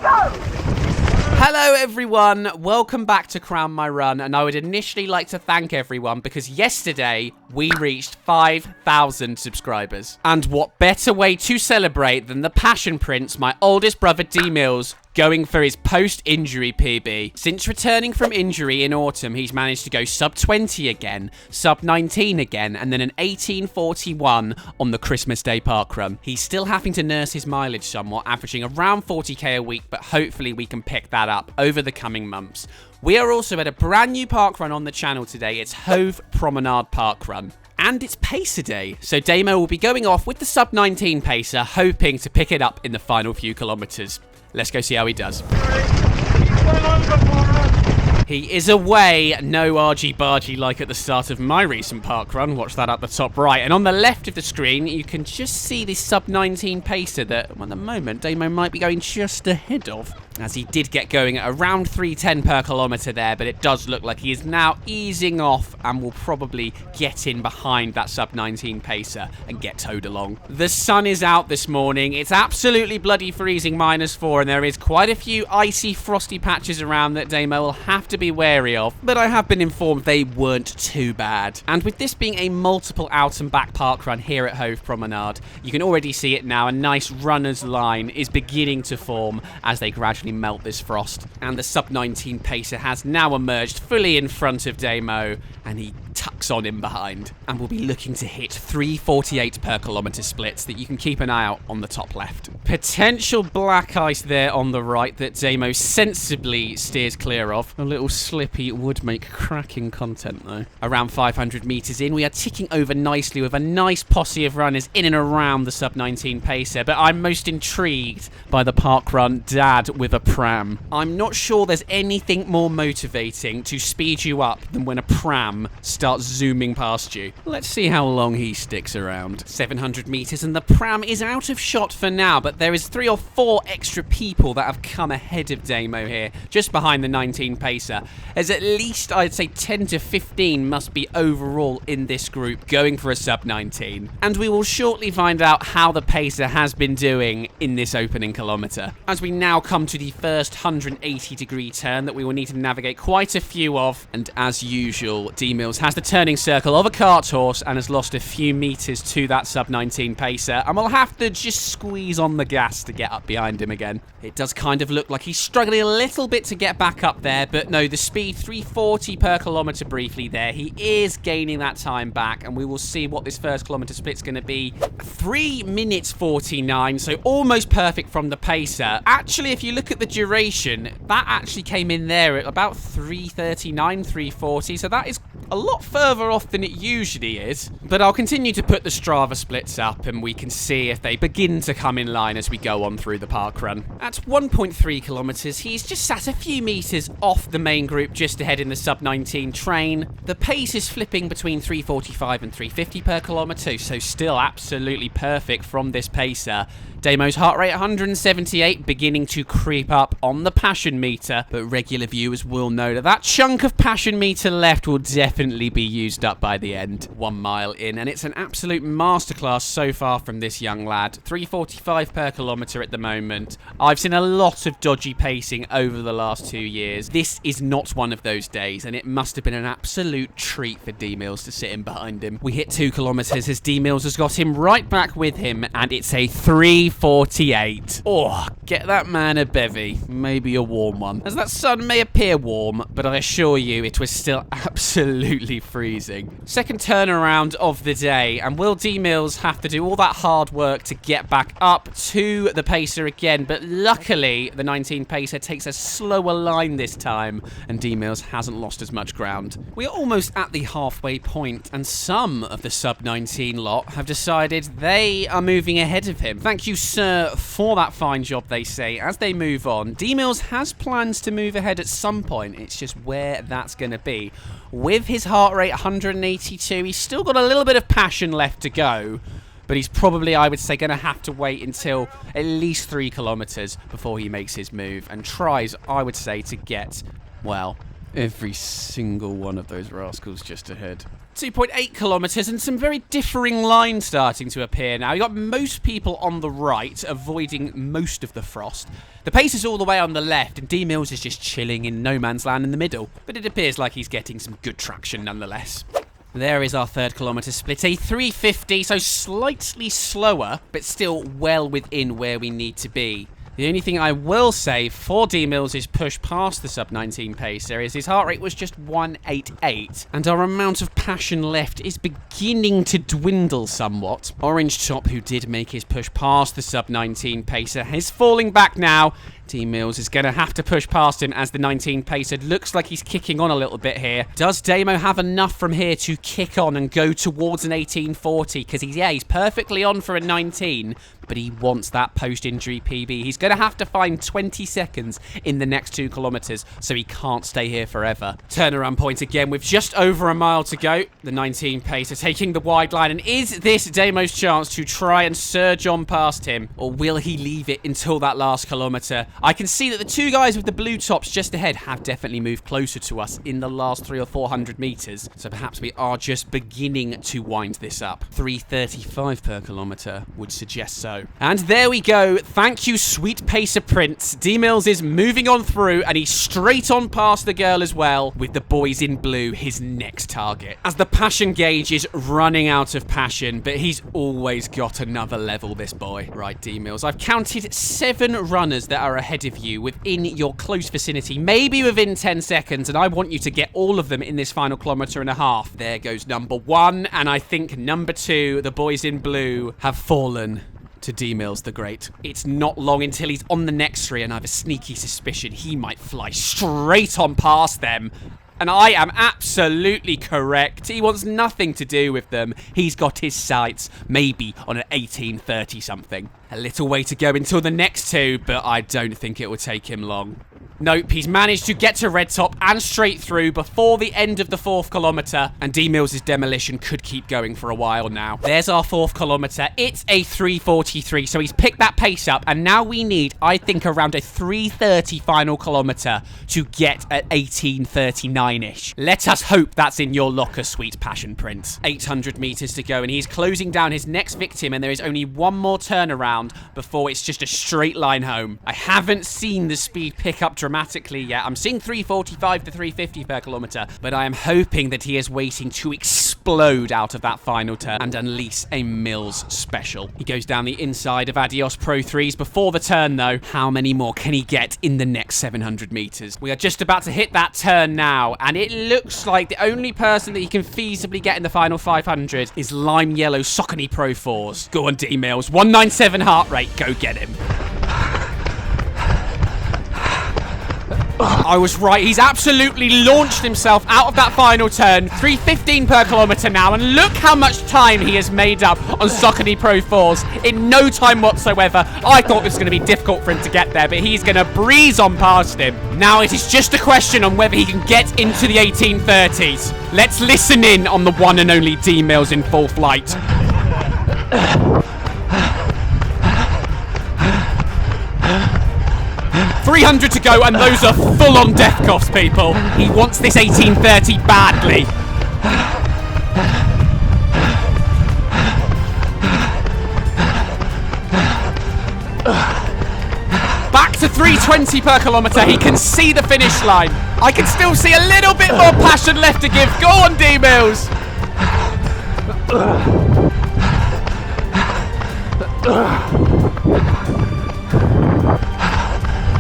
Hello everyone, welcome back to Crown My Run, and I would initially like to thank everyone because yesterday we reached 5,000 subscribers. And what better way to celebrate than the Passion Prince, my oldest brother D-Mills, going for his post-injury PB. Since returning from injury in autumn, he's managed to go sub-20 again, sub-19 again, and then an 18:41 on the Christmas Day Parkrun. He's still having to nurse his mileage somewhat, averaging around 40k a week, but hopefully we can pick that up over the coming months. We are also at a brand new parkrun on the channel today. It's Hove Promenade Parkrun. And it's Pacer Day, so Damo will be going off with the sub-19 pacer, hoping to pick it up in the final few kilometers. Let's go see how he does. He is away, no argy-bargy like at the start of my recent parkrun. Watch that up the top right. And on the left of the screen, you can just see this sub-19 pacer that, at the moment, Damo might be going just ahead of. As he did get going at around 310 per kilometre there, but it does look like he is now easing off and will probably get in behind that sub-19 pacer and get towed along. The sun is out this morning. It's absolutely bloody freezing, -4, and there is quite a few icy, frosty patches around that Damo will have to be wary of, but I have been informed they weren't too bad. And with this being a multiple out and back parkrun here at Hove Promenade, you can already see it now. A nice runner's line is beginning to form as they gradually melt this frost, and the sub-19 pacer has now emerged fully in front of Damo, and he tucks on in behind and will be looking to hit 3:48 per kilometre splits that you can keep an eye out on the top left. Potential black ice there on the right that Damo sensibly steers clear of. A little slippy would make cracking content though. Around 500 metres in, we are ticking over nicely with a nice posse of runners in and around the sub-19 pacer, but I'm most intrigued by the parkrun dad with a pram. I'm not sure there's anything more motivating to speed you up than when a pram starts zooming past you. Let's see how long he sticks around. 700 metres and the pram is out of shot for now, but there is 3 or 4 extra people that have come ahead of Damo here, just behind the 19 pacer. There's at least, I'd say, 10 to 15 must be overall in this group going for a sub-19. And we will shortly find out how the pacer has been doing in this opening kilometre. As we now come to the first 180-degree turn that we will need to navigate quite a few of, and as usual, D-Mills has the turning circle of a cart horse and has lost a few metres to that sub-19 pacer, and we'll have to just squeeze on the gas to get up behind him again. It does kind of look like he's struggling a little bit to get back up there, but no, the speed 340 per kilometre briefly there. He is gaining that time back, and we will see what this first kilometre split's going to be. 3 minutes 49, so almost perfect from the pacer. Actually, if you look at the duration, that actually came in there at about 3:39, 3:40, so that is a lot further off than it usually is. But I'll continue to put the Strava splits up, and we can see if they begin to come in line as we go on through the parkrun. At 1.3 kilometres, he's just sat a few metres off the main group just ahead in the sub-19 train. The pace is flipping between 3:45 and 3:50 per kilometre, so still absolutely perfect from this pacer. Damo's heart rate 178, beginning to creep up on the passion meter, but regular viewers will know that that chunk of passion meter left will definitely be used up by the end. 1 mile in, and it's an absolute masterclass so far from this young lad. 3:45 per kilometre at the moment. I've seen a lot of dodgy pacing over the last 2 years. This is not one of those days, and it must have been an absolute treat for D-Mills to sit in behind him. We hit 2 kilometres as D-Mills has got him right back with him, and it's a 3:48. Oh, get that man a bevy. Maybe a warm one. As that sun may appear warm, but I assure you it was still absolutely freezing. Second turnaround of the day, and will D-Mills have to do all that hard work to get back up to the pacer again? But luckily, the 19 pacer takes a slower line this time, and D-Mills hasn't lost as much ground. We are almost at the halfway point, and some of the sub-19 lot have decided they are moving ahead of him. Thank you, sir, for that fine job, they say, as they move on. D-Mills has plans to move ahead at some point. It's just where that's going to be. With his heart rate 182, he's still got a little bit of passion left to go, but he's probably, I would say, going to have to wait until at least 3 kilometres before he makes his move and tries, I would say, to get, well, every single one of those rascals just ahead. 2.8 kilometres and some very differing lines starting to appear now. You got most people on the right, avoiding most of the frost. The pace is all the way on the left, and D Mills is just chilling in no man's land in the middle. But it appears like he's getting some good traction nonetheless. There is our 3rd kilometre split, a 3:50, so slightly slower, but still well within where we need to be. The only thing I will say for D Mills' push past the sub-19 pacer is his heart rate was just 188, and our amount of passion left is beginning to dwindle somewhat. Orange Top, who did make his push past the sub-19 pacer, is falling back now. D Mills is going to have to push past him as the 19 pacer looks like he's kicking on a little bit here. Does Damo have enough from here to kick on and go towards an 1840? Because he's perfectly on for a 19, but he wants that post-injury PB. He's going to have to find 20 seconds in the next 2 kilometres, so he can't stay here forever. Turnaround point again with just over a mile to go. The 19 pacer taking the wide line, and is this Damo's chance to try and surge on past him, or will he leave it until that last kilometre? I can see that the 2 guys with the blue tops just ahead have definitely moved closer to us in the last 300 or 400 metres, so perhaps we are just beginning to wind this up. 3:35 per kilometre would suggest so. And there we go. Thank you, sweet pacer Prince. D Mills is moving on through, and he's straight on past the girl as well, with the boys in blue his next target. As the passion gauge is running out of passion, but he's always got another level, this boy. Right, D Mills, I've counted 7 runners that are ahead of you within your close vicinity, maybe within 10 seconds, and I want you to get all of them in this final kilometre and a half. There goes number 1, and I think number 2, the boys in blue, have fallen to D Mills the Great. It's not long until he's on the next 3, and I have a sneaky suspicion he might fly straight on past them. And I am absolutely correct. He wants nothing to do with them. He's got his sights maybe on an 1830 something. A little way to go until the next 2, but I don't think it will take him long. Nope, he's managed to get to red top and straight through before the end of the 4th kilometre, and D Mills' demolition could keep going for a while now. There's our 4th kilometre. It's a 3:43, so he's picked that pace up, and now we need, I think, around a 3:30 final kilometre to get at 18:39-ish. Let us hope that's in your locker, sweet passion Prince. 800 metres to go, and he's closing down his next victim, and there is only one more turnaround before it's just a straight line home. I haven't seen the speed pick up dramatically yet. I'm seeing 3:45 to 3:50 per kilometre, but I am hoping that he is waiting to explode out of that final turn and unleash a Mills special. He goes down the inside of Adios Pro 3s before the turn though. How many more can he get in the next 700 metres? We are just about to hit that turn now, and it looks like the only person that he can feasibly get in the final 500 is lime yellow Saucony Pro 4s. Go on D Mills, 197 heart rate, go get him. I was right. He's absolutely launched himself out of that final turn. 3:15 per kilometre now, and look how much time he has made up on Saucony Pro 4s in no time whatsoever. I thought this was going to be difficult for him to get there, but he's going to breeze on past him. Now it is just a question on whether he can get into the 1830s. Let's listen in on the one and only D Mills in full flight. 300 to go, and those are full-on death coughs, people. He wants this 1830 badly. Back to 320 per kilometre. He can see the finish line. I can still see a little bit more passion left to give. Go on, D Mills.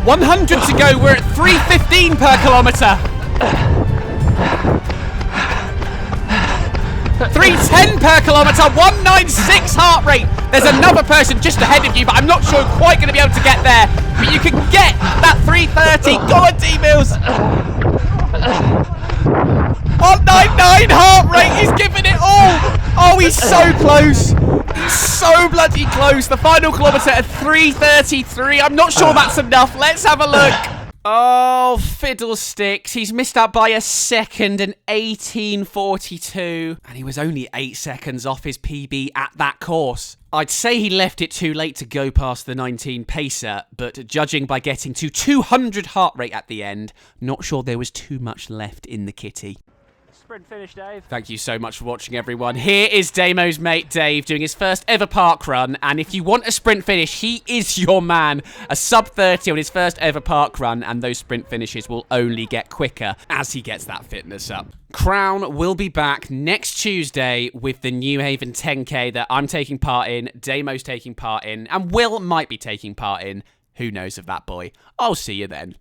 100 to go. We're at 3:15 per kilometre. 3:10 per kilometre. 196 heart rate. There's another person just ahead of you, but I'm not sure quite going to be able to get there. But you can get that 3:30. Go on, D Mills. 199 heart rate. He's giving it all. Oh, he's so close. He's so bloody close. The final kilometre at 3:33. I'm not sure that's enough. Let's have a look. Oh, fiddlesticks. He's missed out by a second, an 18:42. And he was only 8 seconds off his PB at that course. I'd say he left it too late to go past the 19 pacer, but judging by getting to 200 heart rate at the end, not sure there was too much left in the kitty. sprint finish, Dave. Thank you so much for watching, everyone. Here is Damo's mate, Dave, doing his first ever park run. And if you want a sprint finish, he is your man. A sub 30 on his first ever park run. And those sprint finishes will only get quicker as he gets that fitness up. Crown will be back next Tuesday with the New Haven 10K that I'm taking part in, Damo's taking part in, and Will might be taking part in. Who knows of that boy? I'll see you then.